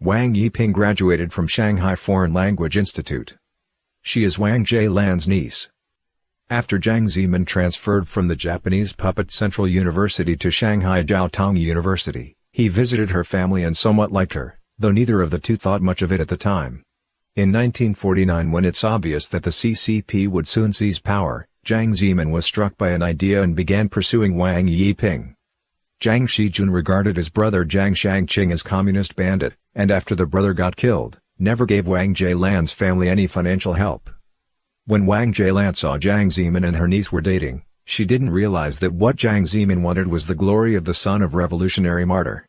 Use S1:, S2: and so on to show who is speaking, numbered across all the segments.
S1: Wang Yiping graduated from Shanghai Foreign Language Institute. She is Wang Jielan's niece. After Jiang Zemin transferred from the Japanese puppet Central University to Shanghai Jiaotong University, he visited her family and somewhat liked her, though neither of the two thought much of it at the time. In 1949, when it's obvious that the CCP would soon seize power, Jiang Zemin was struck by an idea and began pursuing Wang Yiping. Jiang Shijun regarded his brother Jiang Shangqing as communist bandit, and after the brother got killed, never gave Wang Jielan's family any financial help. When Wang Jielan saw Jiang Zemin and her niece were dating, she didn't realize that what Jiang Zemin wanted was the glory of the son of revolutionary martyr.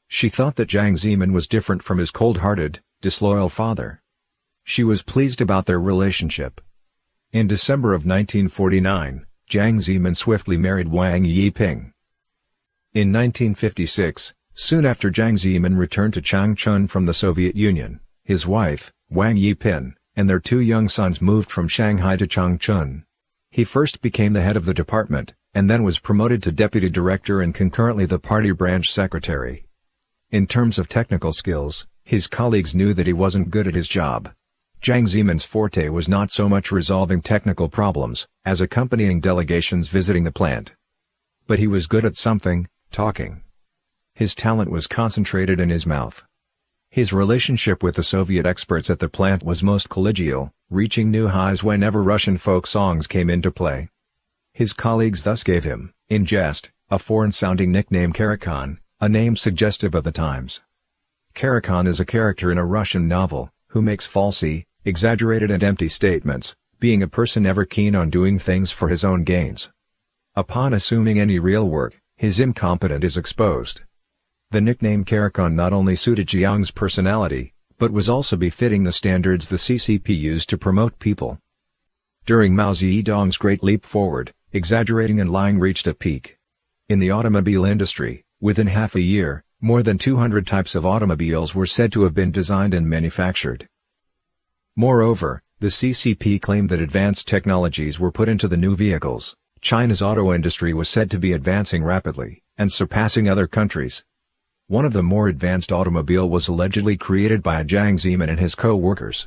S1: She thought that Jiang Zemin was different from his cold-hearted, disloyal father. She was pleased about their relationship. In December of 1949, Jiang Zemin swiftly married Wang Yiping. In 1956, soon after Jiang Zemin returned to Changchun from the Soviet Union, his wife, Wang Yiping, and their two young sons moved from Shanghai to Changchun. He first became the head of the department, and then was promoted to deputy director and concurrently the party branch secretary. In terms of technical skills, his colleagues knew that he wasn't good at his job. Jiang Zemin's forte was not so much resolving technical problems, as accompanying delegations visiting the plant. But he was good at something, talking. His talent was concentrated in his mouth. His relationship with the Soviet experts at the plant was most collegial, reaching new highs whenever Russian folk songs came into play. His colleagues thus gave him, in jest, a foreign-sounding nickname Karakhan, a name suggestive of the times. Karakhan is a character in a Russian novel, who makes falsy, exaggerated and empty statements, being a person ever keen on doing things for his own gains. Upon assuming any real work, his incompetence is exposed. The nickname Karakhan not only suited Jiang's personality, but was also befitting the standards the CCP used to promote people. During Mao Zedong's Great Leap Forward, exaggerating and lying reached a peak. In the automobile industry, within half a year, more than 200 types of automobiles were said to have been designed and manufactured. Moreover, the CCP claimed that advanced technologies were put into the new vehicles. China's auto industry was said to be advancing rapidly, and surpassing other countries. One of the more advanced automobile was allegedly created by Jiang Zemin and his co-workers.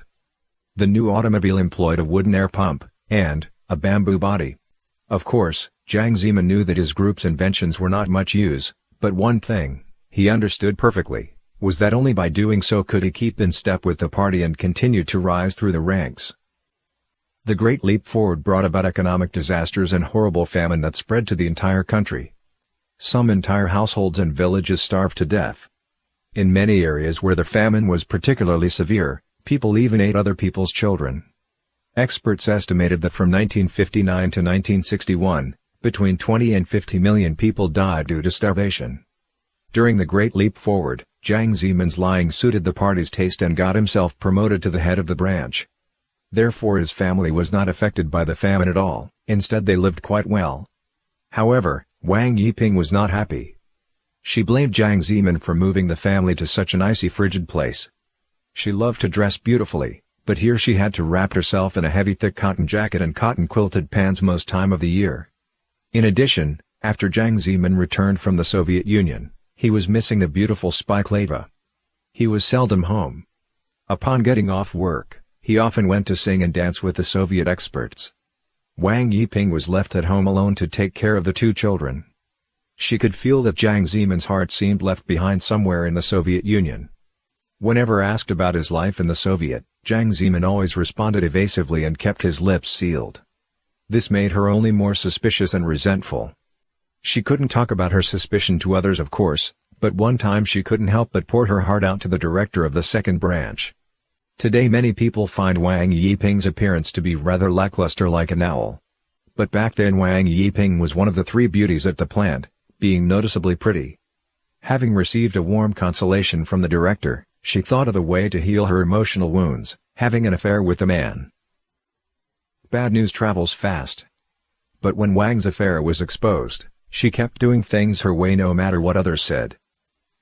S1: The new automobile employed a wooden air pump, and a bamboo body. Of course, Jiang Zemin knew that his group's inventions were not much use, but one thing, he understood perfectly, was that only by doing so could he keep in step with the party and continue to rise through the ranks. The Great Leap Forward brought about economic disasters and horrible famine that spread to the entire country. Some entire households and villages starved to death. In many areas where the famine was particularly severe, people even ate other people's children. Experts estimated that from 1959 to 1961, between 20 and 50 million people died due to starvation. During the Great Leap Forward, Jiang Zemin's lying suited the party's taste and got himself promoted to the head of the branch. Therefore his family was not affected by the famine at all, instead they lived quite well. However, Wang Yiping was not happy. She blamed Jiang Zemin for moving the family to such an icy frigid place. She loved to dress beautifully, but here she had to wrap herself in a heavy thick cotton jacket and cotton quilted pants most time of the year. In addition, after Jiang Zemin returned from the Soviet Union, he was missing the beautiful spy Klava. He was seldom home. Upon getting off work, he often went to sing and dance with the Soviet experts. Wang Yiping was left at home alone to take care of the two children. She could feel that Jiang Zemin's heart seemed left behind somewhere in the Soviet Union. Whenever asked about his life in the Soviet, Jiang Zemin always responded evasively and kept his lips sealed. This made her only more suspicious and resentful. She couldn't talk about her suspicion to others, of course, but one time she couldn't help but pour her heart out to the director of the second branch. Today many people find Wang Yiping's appearance to be rather lackluster, like an owl. But back then Wang Yiping was one of the three beauties at the plant, being noticeably pretty. Having received a warm consolation from the director, she thought of a way to heal her emotional wounds, having an affair with the man. Bad news travels fast. But when Wang's affair was exposed, she kept doing things her way no matter what others said.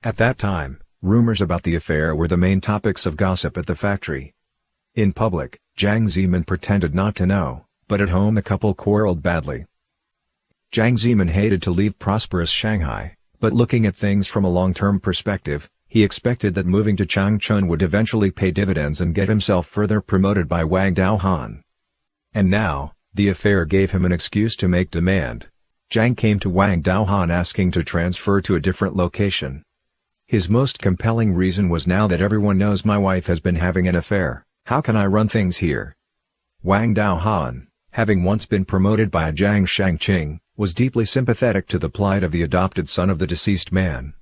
S1: At that time, rumors about the affair were the main topics of gossip at the factory. In public, Jiang Zemin pretended not to know, but at home the couple quarreled badly. Jiang Zemin hated to leave prosperous Shanghai, but looking at things from a long-term perspective, He expected that moving to Changchun would eventually pay dividends and get himself further promoted by Wang Daohan. And now, the affair gave him an excuse to make demand. Jiang came to Wang Daohan asking to transfer to a different location. His most compelling reason was, now that everyone knows my wife has been having an affair, how can I run things here? Wang Daohan, having once been promoted by Jiang Shangqing, was deeply sympathetic to the plight of the adopted son of the deceased man.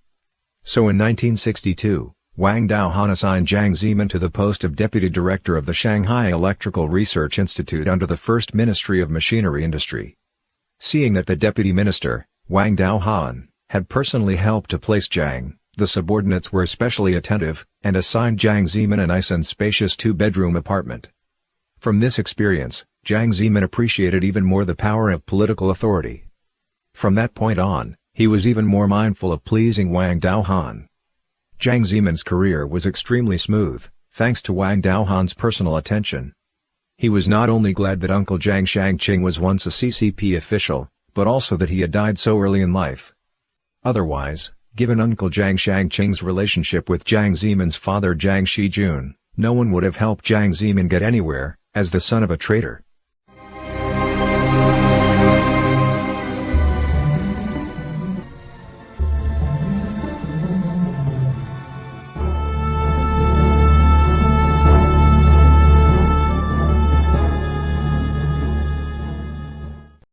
S1: So in 1962, Wang Daohan assigned Jiang Zemin to the post of Deputy Director of the Shanghai Electrical Research Institute under the First Ministry of Machinery Industry. Seeing that the Deputy Minister, Wang Daohan, had personally helped to place Jiang, the subordinates were especially attentive, and assigned Jiang Zemin a nice and spacious two-bedroom apartment. From this experience, Jiang Zemin appreciated even more the power of political authority. From that point on, he was even more mindful of pleasing Wang Daohan. Jiang Zemin's career was extremely smooth, thanks to Wang Daohan's personal attention. He was not only glad that Uncle Jiang Shangqing was once a CCP official, but also that he had died so early in life. Otherwise, given Uncle Jiang Shangqing's relationship with Jiang Zemin's father Jiang Shijun, no one would have helped Jiang Zemin get anywhere, as the son of a traitor.